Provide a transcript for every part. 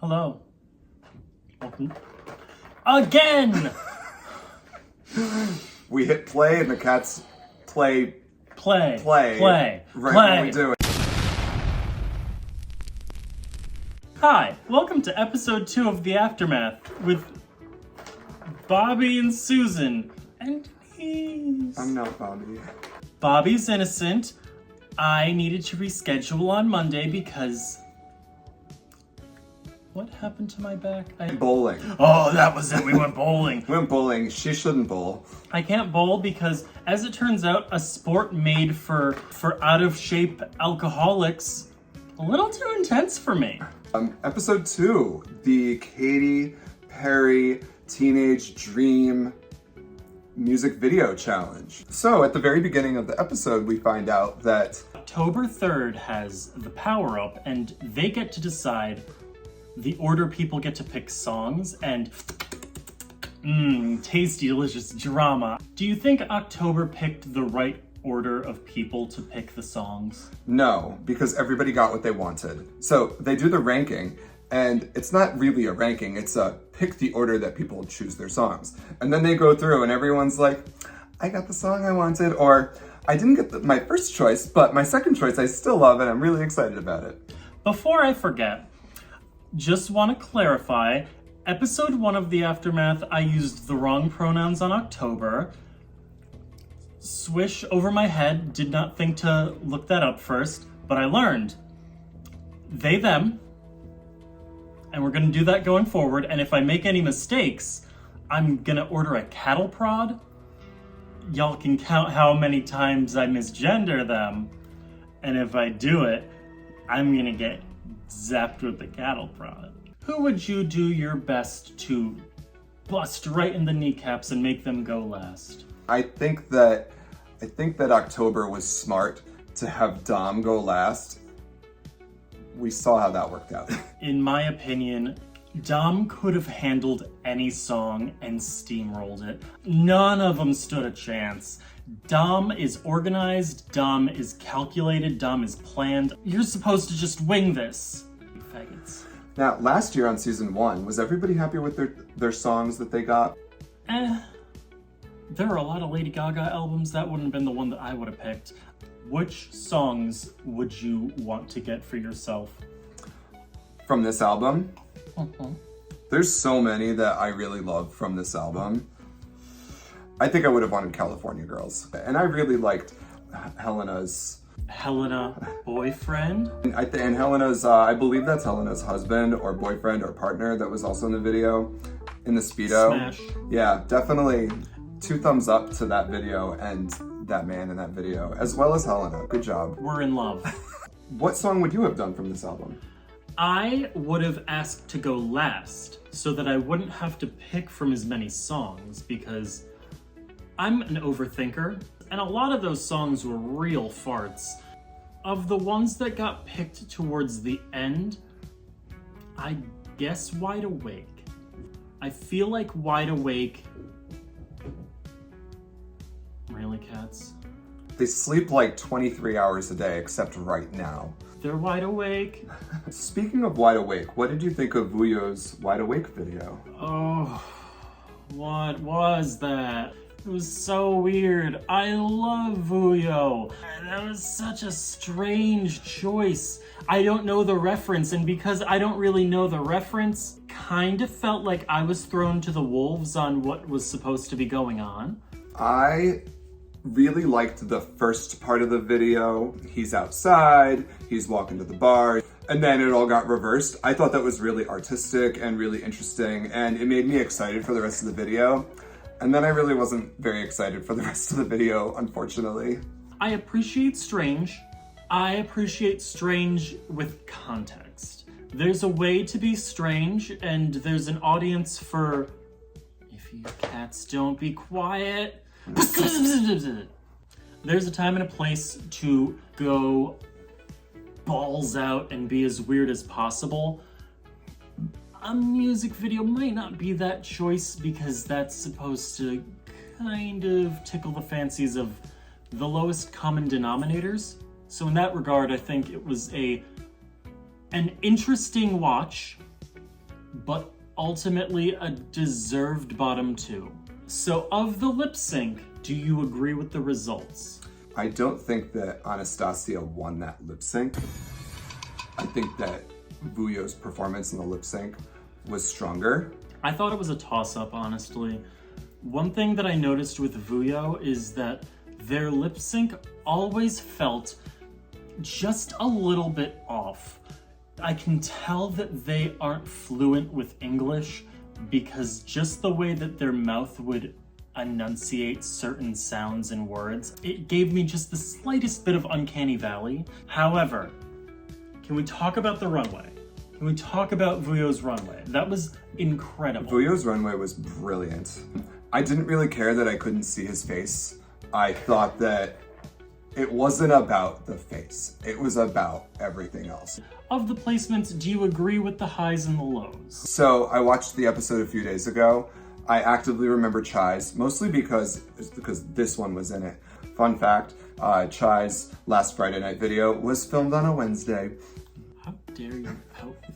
Hello. Welcome. Again! We hit play and the cats play Play. right when we do it. Hi, welcome to episode 2 of The Aftermath with Bobby and Susan and Denise. I'm not Bobby. Bobby's innocent. I needed to reschedule on Monday because... What happened to my back? Bowling. Oh, that was it. We went bowling. We went bowling. She shouldn't bowl. I can't bowl because, as it turns out, a sport made for out-of-shape alcoholics, a little too intense for me. Episode 2, the Katy Perry Teenage Dream music video challenge. So at the very beginning of the episode, we find out that October 3rd has the power-up, and they get to decide the order people get to pick songs, and tasty, delicious drama. Do you think October picked the right order of people to pick the songs? no, because everybody got what they wanted. So they do the ranking, and it's not really a ranking, it's a pick the order that people choose their songs. And then they go through and everyone's like, I got the song I wanted, or I didn't get my first choice, but my second choice I still love and I'm really excited about it. Before I forget, just want to clarify, episode 1 of The Aftermath, I used the wrong pronouns on October. Swish over my head, did not think to look that up first, but I learned. They, them, and we're going to do that going forward, and if I make any mistakes, I'm going to order a cattle prod. Y'all can count how many times I misgender them, and if I do it, I'm going to get zapped with the cattle prod. Who would you do your best to bust right in the kneecaps and make them go last? I think that October was smart to have Dom go last. We saw how that worked out. In my opinion, Dom could have handled any song and steamrolled it. None of them stood a chance. Dom is organized, Dom is calculated, Dom is planned. You're supposed to just wing this, you faggots. Now, last year on season 1, was everybody happy with their songs that they got? There are a lot of Lady Gaga albums. That wouldn't have been the one that I would have picked. Which songs would you want to get for yourself? From this album? There's so many that I really love from this album. I think I would have wanted California Girls. And I really liked Helena's... Helena boyfriend? And Helena's, I believe that's Helena's husband or boyfriend or partner that was also in the video, in the Speedo. Smash. Yeah, definitely 2 thumbs up to that video and that man in that video, as well as Helena. Good job. We're in love. What song would you have done from this album? I would have asked to go last so that I wouldn't have to pick from as many songs because I'm an overthinker and a lot of those songs were real farts. Of the ones that got picked towards the end, I guess Wide Awake. I feel like Wide Awake... Really, cats? They sleep like 23 hours a day, except right now. They're wide awake. Speaking of Wide Awake, what did you think of Vuyo's Wide Awake video? Oh, what was that? It was so weird. I love Vuyo. That was such a strange choice. I don't know the reference, and because I don't really know the reference, kind of felt like I was thrown to the wolves on what was supposed to be going on. I really liked the first part of the video. He's outside, he's walking to the bar, and then it all got reversed. I thought that was really artistic and really interesting, and it made me excited for the rest of the video. And then I really wasn't very excited for the rest of the video, unfortunately. I appreciate strange. I appreciate strange with context. There's a way to be strange, and there's an audience for... If you cats don't be quiet... There's a time and a place to go balls out and be as weird as possible. A music video might not be that choice because that's supposed to kind of tickle the fancies of the lowest common denominators. So in that regard, I think it was an interesting watch. but ultimately a deserved bottom 2. So of the lip sync, do you agree with the results? I don't think that Anastasia won that lip sync. I think that Vuyo's performance in the lip sync was stronger. I thought it was a toss-up, honestly. One thing that I noticed with Vuyo is that their lip sync always felt just a little bit off. I can tell that they aren't fluent with English because just the way that their mouth would enunciate certain sounds and words, it gave me just the slightest bit of uncanny valley. However, can we talk about the runway? Can we talk about Vuyo's runway? That was incredible. Vuyo's runway was brilliant. I didn't really care that I couldn't see his face. I thought that it wasn't about the face. It was about everything else. Of the placements, do you agree with the highs and the lows? So I watched the episode a few days ago. I actively remember Chai's, mostly because this one was in it. Fun fact, Chai's last Friday night video was filmed on a Wednesday. How dare you out with it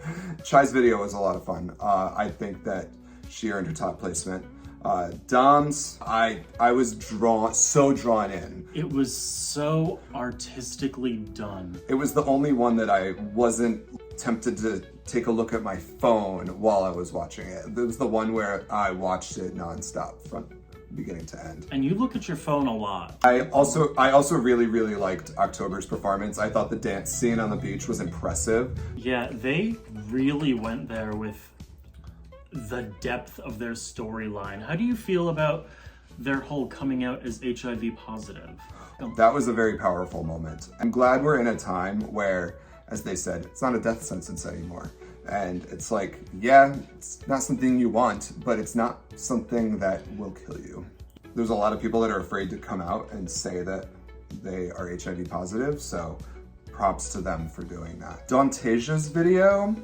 like that? Chai's video was a lot of fun. I think that she earned her top placement. Dom's, I was so drawn in. It was so artistically done. It was the only one that I wasn't tempted to take a look at my phone while I was watching it. It was the one where I watched it nonstop from beginning to end. And you look at your phone a lot. I also really liked October's performance. I thought the dance scene on the beach was impressive. Yeah, they really went there with the depth of their storyline. How do you feel about their whole coming out as HIV positive? That was a very powerful moment. I'm glad we're in a time where, as they said, it's not a death sentence anymore. And it's like, yeah, it's not something you want, but it's not something that will kill you. There's a lot of people that are afraid to come out and say that they are HIV positive, so props to them for doing that. Dantasia's video,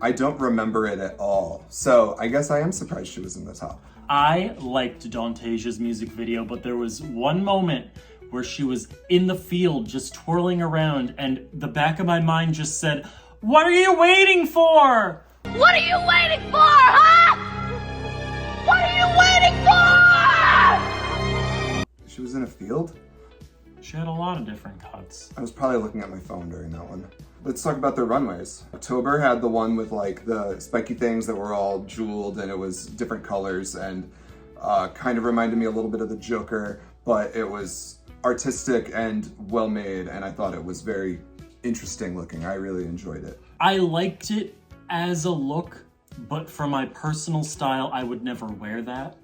I don't remember it at all, so I guess I am surprised she was in the top. I liked Dantasia's music video, but there was one moment where she was in the field just twirling around, and the back of my mind just said, "What are you waiting for? What are you waiting for, huh? What are you waiting for?" She was in a field? She had a lot of different cuts. I was probably looking at my phone during that one. Let's talk about their runways. October had the one with like the spiky things that were all jeweled and it was different colors and kind of reminded me a little bit of the Joker, but it was artistic and well made, and I thought it was very interesting looking. I really enjoyed it. I liked it as a look, but for my personal style, I would never wear that.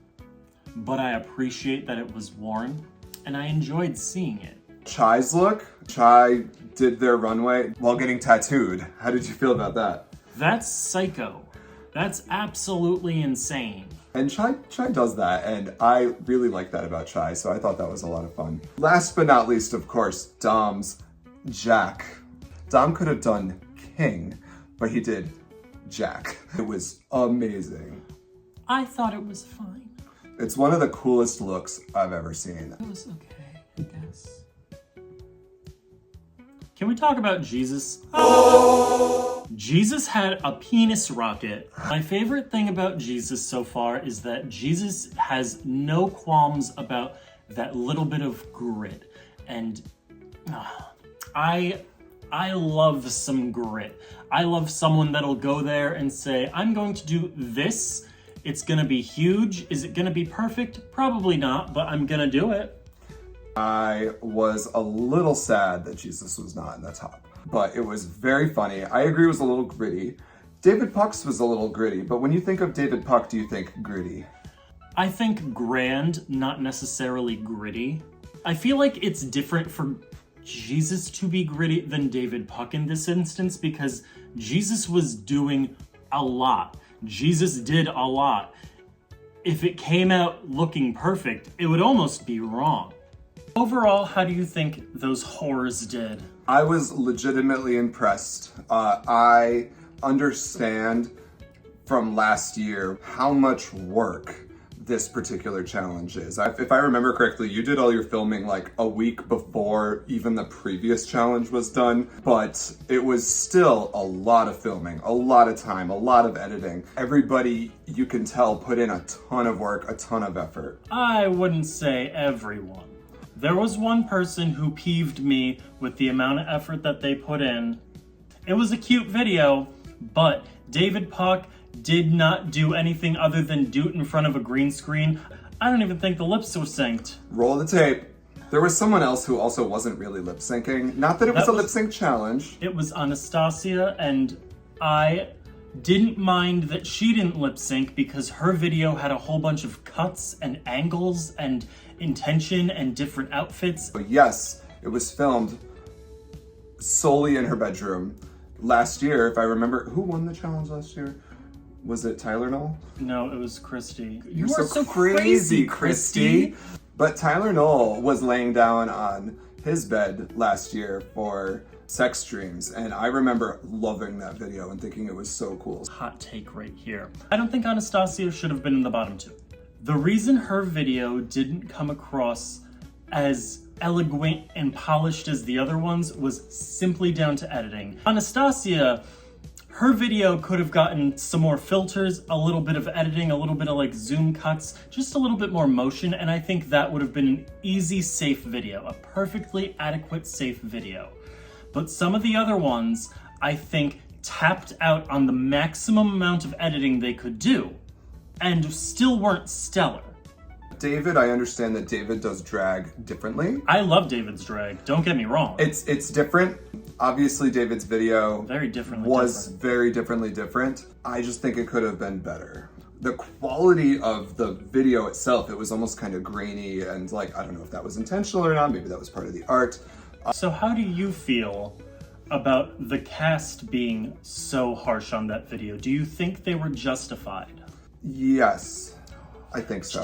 But I appreciate that it was worn, and I enjoyed seeing it. Chai's look. Chai did their runway while getting tattooed. How did you feel about that? That's psycho. That's absolutely insane. And Chai does that, and I really like that about Chai, so I thought that was a lot of fun. Last but not least, of course, Dom's Jack. Dom could have done King, but he did Jack. It was amazing. I thought it was fine. It's one of the coolest looks I've ever seen. It was okay, I guess. Can we talk about Jesus? Jesus had a penis rocket. My favorite thing about Jesus so far is that Jesus has no qualms about that little bit of grit. And I love some grit. I love someone that'll go there and say, I'm going to do this. It's gonna be huge. Is it gonna be perfect? Probably not, but I'm gonna do it. I was a little sad that Jesus was not in the top, but it was very funny. I agree it was a little gritty. David Puck's was a little gritty, but when you think of David Puck, do you think gritty? I think grand, not necessarily gritty. I feel like it's different for Jesus to be gritty than David Puck in this instance because Jesus was doing a lot. Jesus did a lot. If it came out looking perfect, it would almost be wrong. Overall, how do you think those whores did? I was legitimately impressed. I understand from last year how much work this particular challenge is. If I remember correctly, you did all your filming like a week before even the previous challenge was done, but it was still a lot of filming, a lot of time, a lot of editing. Everybody, you can tell, put in a ton of work, a ton of effort. I wouldn't say everyone. There was one person who peeved me with the amount of effort that they put in. It was a cute video, but David Puck did not do anything other than do it in front of a green screen. I don't even think the lips were synced. Roll the tape. There was someone else who also wasn't really lip syncing. Not that it was a lip sync challenge. It was Anastasia, and I didn't mind that she didn't lip sync because her video had a whole bunch of cuts and angles and intention and different outfits. But yes, it was filmed solely in her bedroom. Last year, if I remember, who won the challenge last year? Was it Tyler Knoll? No, it was Christy. You are so crazy, Christy. But Tyler Knoll was laying down on his bed last year for sex dreams, and I remember loving that video and thinking it was so cool. Hot take right here. I don't think Anastasia should have been in the bottom two. The reason her video didn't come across as eloquent and polished as the other ones was simply down to editing. Anastasia, her video could have gotten some more filters, a little bit of editing, a little bit of like zoom cuts, just a little bit more motion, and I think that would have been an easy, safe video, a perfectly adequate, safe video. But some of the other ones, I think, tapped out on the maximum amount of editing they could do, and still weren't stellar. David, I understand that David does drag differently. I love David's drag, don't get me wrong. It's different. Obviously, David's video very differently different. I just think it could have been better. The quality of the video itself, it was almost kind of grainy and like, I don't know if that was intentional or not, maybe that was part of the art. So how do you feel about the cast being so harsh on that video? Do you think they were justified? Yes, I think so.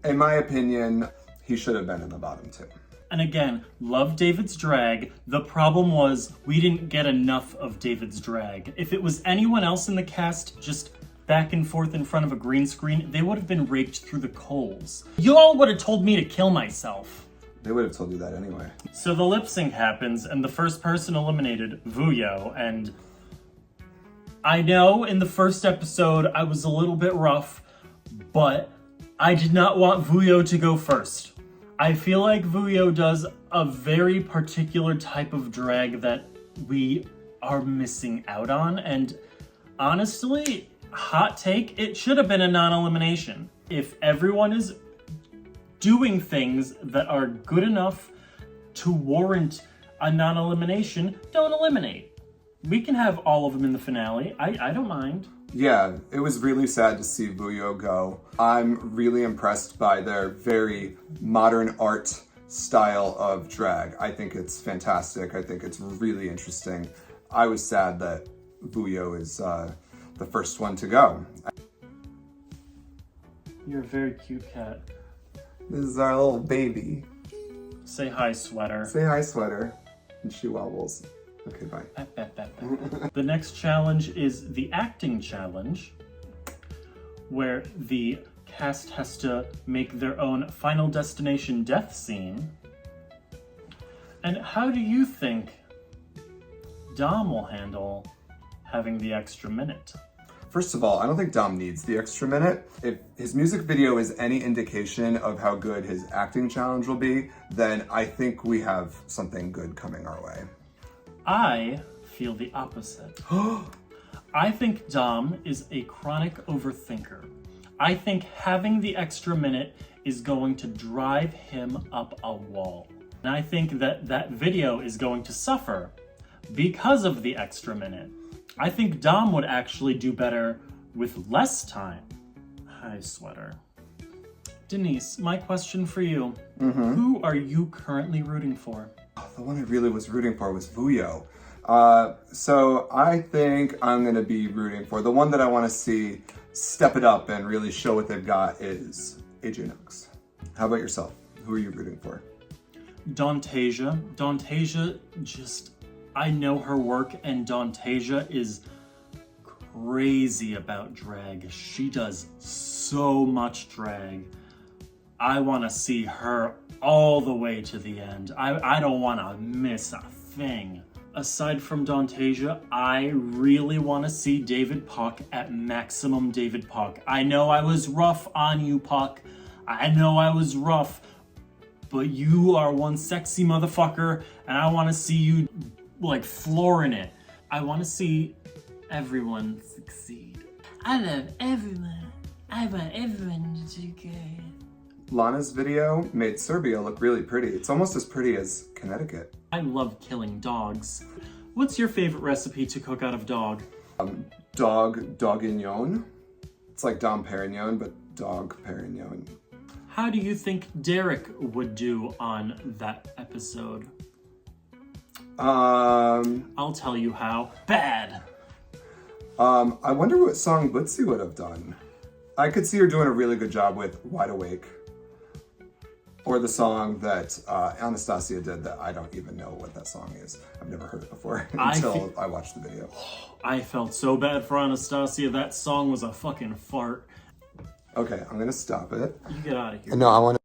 In my opinion, he should have been in the bottom two. And again, love David's drag. The problem was we didn't get enough of David's drag. If it was anyone else in the cast just back and forth in front of a green screen, they would have been raked through the coals. You all would have told me to kill myself. They would have told you that anyway. So the lip sync happens, and the first person eliminated, Vuyo, and I know in the first episode I was a little bit rough, but I did not want Vuyo to go first. I feel like Vuyo does a very particular type of drag that we are missing out on, and honestly, hot take, it should have been a non-elimination. If everyone is doing things that are good enough to warrant a non-elimination, don't eliminate. We can have all of them in the finale. I don't mind. Yeah, it was really sad to see Vuyo go. I'm really impressed by their very modern art style of drag. I think it's fantastic. I think it's really interesting. I was sad that Vuyo is the first one to go. You're a very cute cat. This is our little baby. Say hi, Sweater. Say hi, Sweater. And she wobbles. Okay, bye. The next challenge is the acting challenge, where the cast has to make their own Final Destination death scene. And how do you think Dom will handle having the extra minute? First of all, I don't think Dom needs the extra minute. If his music video is any indication of how good his acting challenge will be, then I think we have something good coming our way. I feel the opposite. I think Dom is a chronic overthinker. I think having the extra minute is going to drive him up a wall. And I think that that video is going to suffer because of the extra minute. I think Dom would actually do better with less time. Hi, Sweater. Denise, my question for you. Who are you currently rooting for? The one I really was rooting for was Vuyo. So I think I'm gonna be rooting for the one that I wanna see step it up and really show what they've got is AJ Nox. How about yourself? Who are you rooting for? Dontasia. Dontasia just, I know her work, and Dontasia is crazy about drag. She does so much drag. I want to see her all the way to the end. I don't want to miss a thing. Aside from Dantasia, I really want to see David Puck at maximum David Puck. I know I was rough on you, Puck. I know I was rough, but you are one sexy motherfucker, and I want to see you, like, flooring it. I want to see everyone succeed. I love everyone. I want everyone to do good. Lana's video made Serbia look really pretty. It's almost as pretty as Connecticut. I love killing dogs. What's your favorite recipe to cook out of dog? Dog Dogignon. It's like Dom Perignon, but dog Perignon. How do you think Derek would do on that episode? I'll tell you how. Bad! I wonder what song Bootsy would have done. I could see her doing a really good job with Wide Awake. Or the song that Anastasia did that I don't even know what that song is. I've never heard it before until I watched the video. I felt so bad for Anastasia. That song was a fucking fart. Okay, I'm gonna stop it. You get out of here. No, I want to